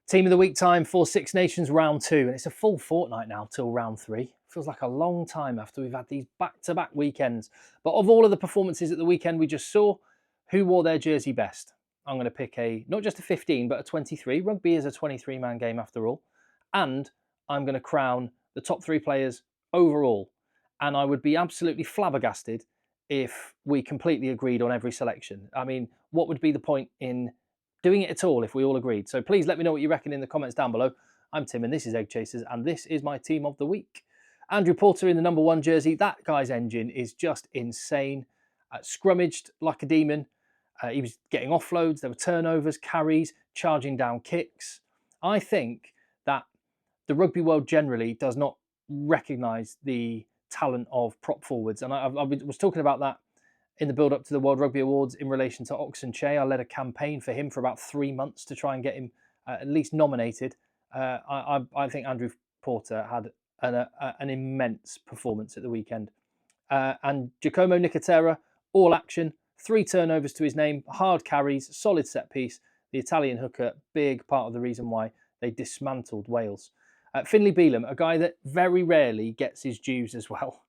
Team of the week time for Six Nations round 2, and it's a full fortnight now till round 3. Feels like a long time after we've had these back-to-back weekends. But of all of the performances at the weekend we just saw, who wore their jersey best? I'm going to pick not just a 15, but a 23. Rugby is a 23-man game after all. And I'm going to crown the top 3 players overall. And I would be absolutely flabbergasted if we completely agreed on every selection. I mean, what would be the point in doing it at all if we all agreed? So please let me know what you reckon in the comments down below. I'm Tim and this is Egg Chasers and this is my team of the week. Andrew Porter in the number 1 jersey. That guy's engine is just insane. Scrummaged like a demon. He was getting offloads, there were turnovers, carries, charging down kicks. I think that the rugby world generally does not recognise the talent of prop forwards. And I was talking about that in the build-up to the World Rugby Awards in relation to Oxen Che. I led a campaign for him for about 3 months to try and get him at least nominated. I think Andrew Porter had an immense performance at the weekend. And Giacomo Nicotera, all action, 3 turnovers to his name, hard carries, solid set piece. The Italian hooker, big part of the reason why they dismantled Wales. Finlay Bealham, a guy that very rarely gets his dues as well.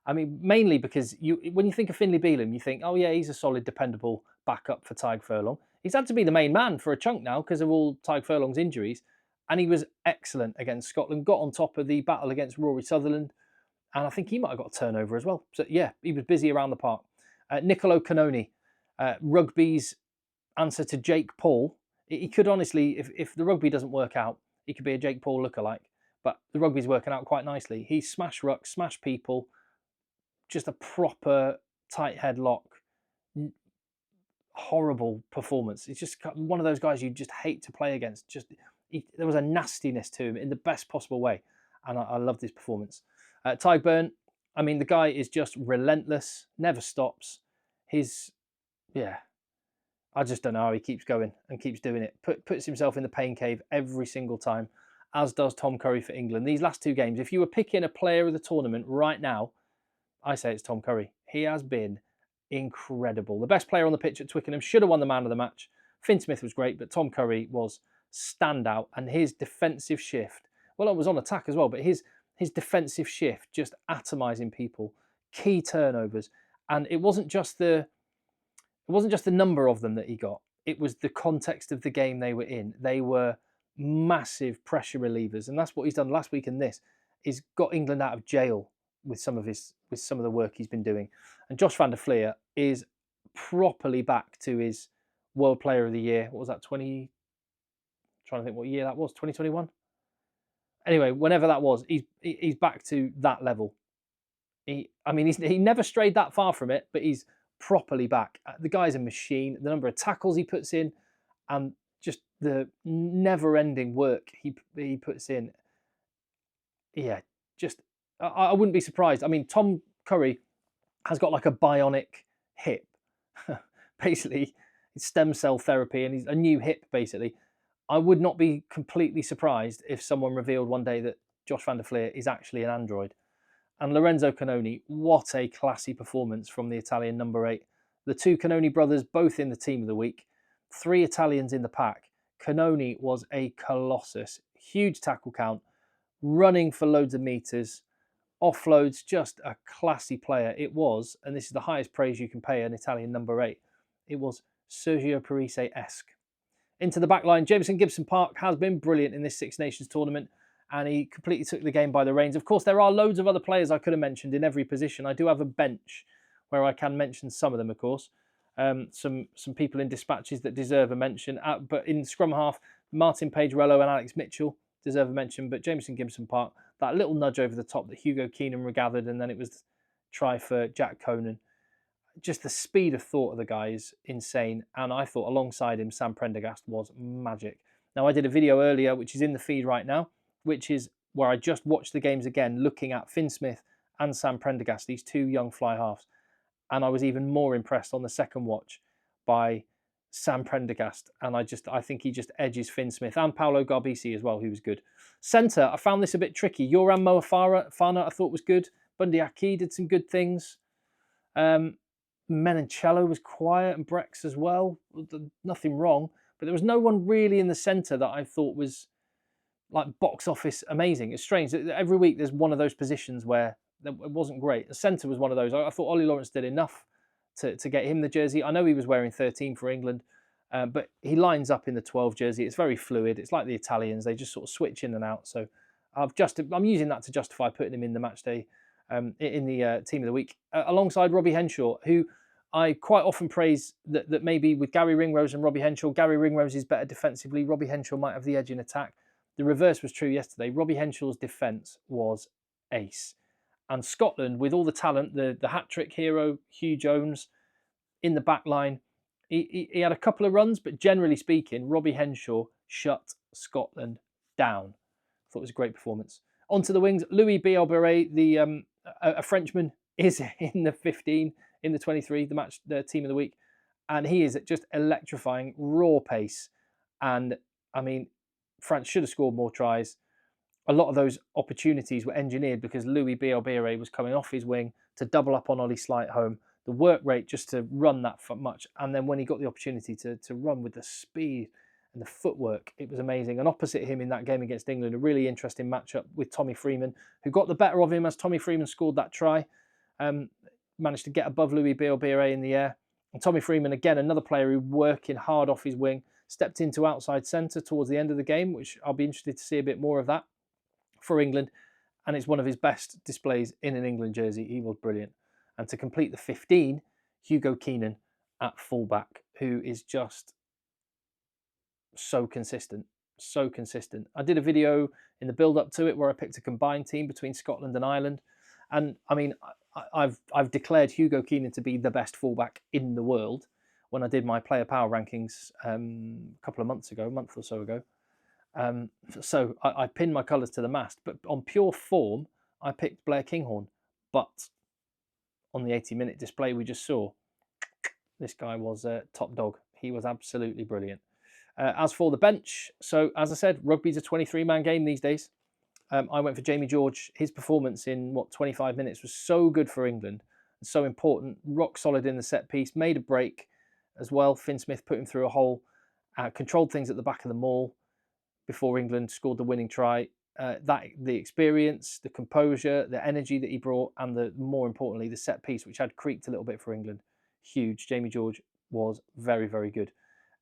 I mean, mainly because when you think of Finlay Bealham, you think, oh yeah, he's a solid, dependable backup for Tadhg Furlong. He's had to be the main man for a chunk now because of all Tadhg Furlong's injuries. And he was excellent against Scotland, got on top of the battle against Rory Sutherland. And I think he might have got a turnover as well. So yeah, he was busy around the park. Nicolo Canoni, rugby's answer to Jake Paul. He could honestly, if the rugby doesn't work out, he could be a Jake Paul lookalike. But the rugby's working out quite nicely. He smashed rucks, smashed people. Just a proper tight headlock. Horrible performance. It's just one of those guys you just hate to play against. There was a nastiness to him in the best possible way. And I loved his performance. Tadhg Beirne, I mean, the guy is just relentless, never stops. I just don't know how he keeps going and keeps doing it. Puts himself in the pain cave every single time, as does Tom Curry for England. These last 2 games, if you were picking a player of the tournament right now, I say it's Tom Curry. He has been incredible. The best player on the pitch at Twickenham, should have won the man of the match. Finn Smith was great, but Tom Curry was standout. And his defensive shift, well, it was on attack as well, but his defensive shift, just atomising people, key turnovers. And it wasn't just the number of them that he got. It was the context of the game they were in. They were massive pressure relievers. And that's what he's done last week in this. He's got England out of jail with some of the work he's been doing. And Josh van der Flier is properly back to his World Player of the Year. What was that, trying to think what year that was, 2021? Anyway, whenever that was, he's back to that level. He never strayed that far from it, but he's properly back. The guy's a machine. The number of tackles he puts in and just the never-ending work he puts in. Yeah, just I wouldn't be surprised. I mean, Tom Curry has got like a bionic hip. Basically, it's stem cell therapy and he's a new hip, basically. I would not be completely surprised if someone revealed one day that Josh van der Flier is actually an android. And Lorenzo Canoni, what a classy performance from the Italian number 8. The 2 Canoni brothers, both in the team of the week. 3 Italians in the pack. Canoni was a colossus. Huge tackle count. Running for loads of meters. Offloads, just a classy player. It was, and this is the highest praise you can pay an Italian number 8, it was Sergio Parise-esque. Into the backline, Jamison Gibson-Park has been brilliant in this Six Nations tournament, and he completely took the game by the reins. Of course, there are loads of other players I could have mentioned in every position. I do have a bench where I can mention some of them, of course. Some people in dispatches that deserve a mention. But in scrum half, Martin Page-Rello and Alex Mitchell deserve a mention. But Jamison Gibson-Park, that little nudge over the top that Hugo Keenan regathered, and then it was try for Jack Conan. Just the speed of thought of the guy is insane. And I thought alongside him, Sam Prendergast was magic. Now, I did a video earlier, which is in the feed right now, which is where I just watched the games again, looking at Finn Smith and Sam Prendergast, these 2 young fly halves. And I was even more impressed on the second watch by Sam Prendergast. And I think he just edges Finn Smith and Paolo Garbisi as well, who was good. Centre, I found this a bit tricky. Yoram Moafana I thought was good. Bundy Aki did some good things. Menoncello was quiet and Brex as well. Nothing wrong. But there was no one really in the centre that I thought was like box office amazing. It's strange. Every week there's one of those positions where it wasn't great. The centre was one of those. I thought Ollie Lawrence did enough to get him the jersey. I know he was wearing 13 for England, but he lines up in the 12 jersey. It's very fluid. It's like the Italians. They just sort of switch in and out. So I'm using that to justify putting him in the match day, in the team of the week, alongside Robbie Henshaw, who I quite often praise that maybe with Gary Ringrose and Robbie Henshaw, Gary Ringrose is better defensively. Robbie Henshaw might have the edge in attack. The reverse was true yesterday. Robbie Henshaw's defence was ace. And Scotland, with all the talent, the hat-trick hero, Hugh Jones, in the back line, he had a couple of runs, but generally speaking, Robbie Henshaw shut Scotland down. I thought it was a great performance. Onto the wings, Louis Bielbarré, a Frenchman, is in the 15, in the 23, the team of the week. And he is at just electrifying, raw pace. And, I mean, France should have scored more tries. A lot of those opportunities were engineered because Louis Bielbarré was coming off his wing to double up on Ollie Slightholme. The work rate just to run that much. And then when he got the opportunity to run with the speed and the footwork, it was amazing. And opposite him in that game against England, a really interesting matchup with Tommy Freeman, who got the better of him as Tommy Freeman scored that try. Managed to get above Louis Bielbarré in the air. And Tommy Freeman, again, another player who working hard off his wing, stepped into outside centre towards the end of the game, which I'll be interested to see a bit more of that for England. And it's one of his best displays in an England jersey. He was brilliant. And to complete the 15, Hugo Keenan at fullback, who is just so consistent. So consistent. I did a video in the build-up to it where I picked a combined team between Scotland and Ireland. And I mean, I've declared Hugo Keenan to be the best fullback in the world when I did my player power rankings a month or so ago. So I pinned my colours to the mast. But on pure form, I picked Blair Kinghorn. But on the 80-minute display we just saw, this guy was top dog. He was absolutely brilliant. As for the bench, so as I said, rugby's a 23-man game these days. I went for Jamie George. His performance in, 25 minutes was so good for England and so important. Rock solid in the set piece, made a break as well. Finn Smith put him through a hole, controlled things at the back of the maul before England scored the winning try. The experience, the composure, the energy that he brought, and more importantly, the set piece, which had creaked a little bit for England. Huge. Jamie George was very, very good.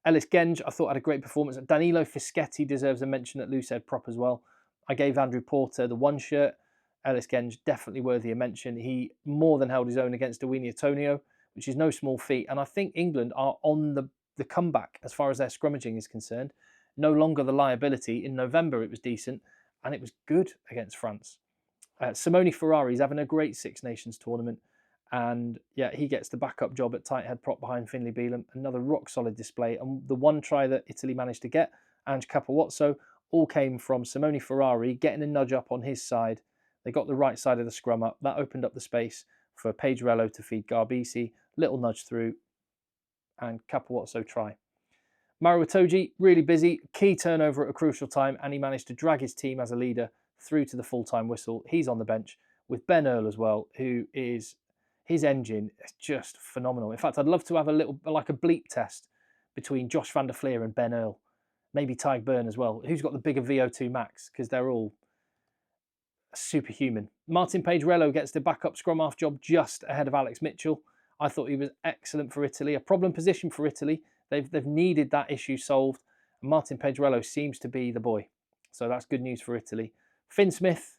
Ellis Genge, I thought, had a great performance. Danilo Fischetti deserves a mention at loose head prop as well. I gave Andrew Porter the one shirt. Ellis Genge, definitely worthy of mention. He more than held his own against Dewini Atonio, which is no small feat. And I think England are on the comeback as far as their scrummaging is concerned. No longer the liability. In November, it was decent, and it was good against France. Simone Ferrari is having a great Six Nations tournament. And yeah, he gets the backup job at tight head prop behind Finlay Bealham. Another rock-solid display. And the one try that Italy managed to get, Ange Capowazzo, all came from Simone Ferrari getting a nudge up on his side. They got the right side of the scrum up. That opened up the space for Pagerello to feed Garbisi. Little nudge through, and Capowazzo try. Maro Itoje, really busy. Key turnover at a crucial time, and he managed to drag his team as a leader through to the full-time whistle. He's on the bench with Ben Earl as well, who is... his engine is just phenomenal. In fact, I'd love to have a bleep test between Josh van der Fleer and Ben Earl. Maybe Tyg Byrne as well. Who's got the bigger VO2 max? Because they're all superhuman. Martin Pagerello gets the backup scrum half job just ahead of Alex Mitchell. I thought he was excellent for Italy. A problem position for Italy. They've needed that issue solved. And Martin Pagerello seems to be the boy. So that's good news for Italy. Finn Smith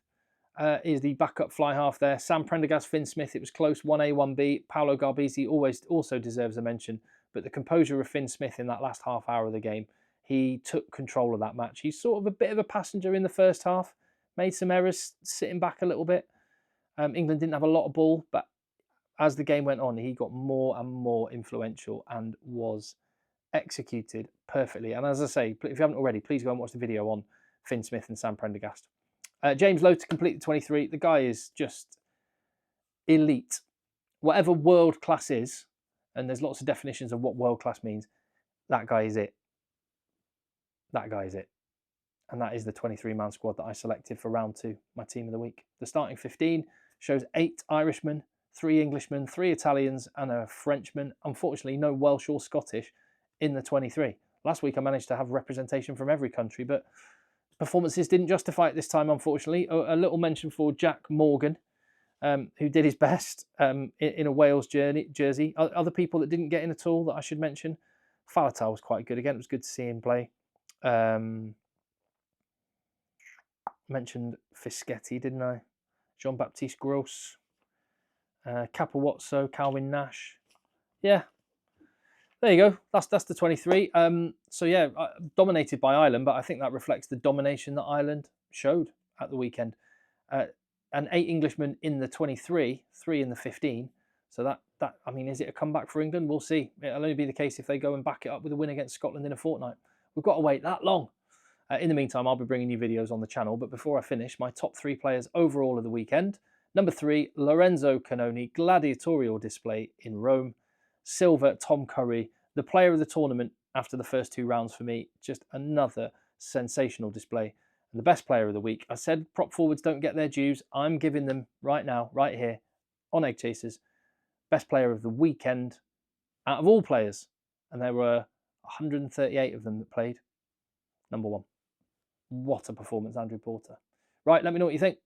is the backup fly half there. Sam Prendergast, Finn Smith, it was close, 1A, 1B. Paolo Garbisi also deserves a mention. But the composure of Finn Smith in that last half hour of the game, he took control of that match. He's sort of a bit of a passenger in the first half. Made some errors, sitting back a little bit. England didn't have a lot of ball, but as the game went on, he got more and more influential and was executed perfectly. And as I say, if you haven't already, please go and watch the video on Finn Smith and Sam Prendergast. James Lowe to complete the 23. The guy is just elite. Whatever world class is, and there's lots of definitions of what world class means, that guy is it. That guy is it. And that is the 23-man squad that I selected for round 2, my team of the week. The starting 15 shows 8 Irishmen, 3 Englishmen, 3 Italians, and a Frenchman. Unfortunately, no Welsh or Scottish in the 23. Last week I managed to have representation from every country, but performances didn't justify it this time, unfortunately. A little mention for Jack Morgan, who did his best in a Wales jersey. Other people that didn't get in at all that I should mention. Faletau was quite good again. It was good to see him play. Mentioned Fischetti, didn't I? Jean-Baptiste Gross, Capawatso, Calvin Nash. Yeah, there you go. That's the 23. So yeah, dominated by Ireland, but I think that reflects the domination that Ireland showed at the weekend. And 8 Englishmen in the 23, 3 in the 15. So that I mean, is it a comeback for England? We'll see. It'll only be the case if they go and back it up with a win against Scotland in a fortnight. We've got to wait that long. In the meantime, I'll be bringing you videos on the channel. But before I finish, my top 3 players overall of the weekend. Number 3, Lorenzo Canoni, gladiatorial display in Rome. Silver, Tom Curry, the player of the tournament after the first 2 rounds for me. Just another sensational display. And the best player of the week, I said prop forwards don't get their dues. I'm giving them right now, right here, on Egg Chasers. Best player of the weekend out of all players. And there were 138 of them that played. Number 1. What a performance, Andrew Porter. Right, let me know what you think.